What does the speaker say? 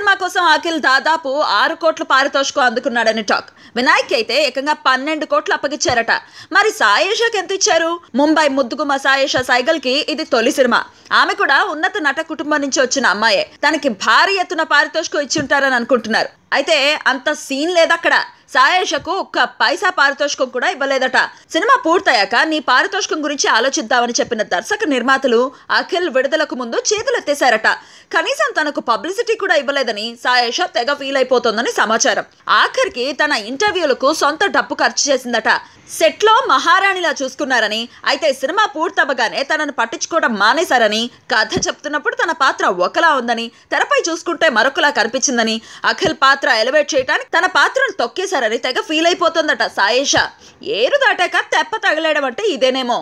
Cinema కోసం అఖిల్ దాదాపు 6 కోట్ల పారితోషికం అందుకున్నాడని టాక్. వినాయక్ అయితే ఏకంగా 12 కోట్లు అప్పగిచ్చారట. మరి సాయేషాకి ఎంత ఇచ్చారు? ముంబై ముద్దుగుమ్మ సాయేషా సైగల్ కి ఇది తొలి సినిమా. ఆమె కూడా ఉన్నత నట కుటుంబం నుంచి వచ్చిన అమ్మాయే. తనకి భారీ ఎత్తున పారితోషికం ఇచ్చుంటారని అనుకుంటున్నారు. అయితే అంత సీన్ లేదక్కడ. సాయేషకు ఒక్క పైసా పారితోషికం కూడా ఇవ్వలేదట. సినిమా పూర్తయ్యాక నీ పారితోషికం గురించి ఆలోచిద్దామని చెప్పిన దర్శక నిర్మాతలు అఖిల్ విడుదలకు ముందు చేతులెత్తేశారట. కనీసం తనకు పబ్లిసిటీ కూడా ఇవ్వలేదని సాయేష తెగ ఫీల్ అయిపోతోందని సమాచారం. ఆఖరికి తన ఇంటర్వ్యూలకు సొంత డబ్బు ఖర్చు చేసిందట. సెట్లో మహారాణిలా చూసుకున్నారని, అయితే సినిమా పూర్తవ్వగానే తనను పట్టించుకోవడం మానేశారని, కథ చెప్తున్నప్పుడు తన పాత్ర ఒకలా ఉందని, తెరపై చూసుకుంటే మరొకలా కనిపించిందని, అఖిల్ పాత్ర ఎలివేట్ చేయడానికి తన పాత్రను తొక్కేశారని తెగ ఫీల్ అయిపోతుందట సాయేష. ఏరు దాటాక తెప్ప తగలేయడం అంటే ఇదేనేమో.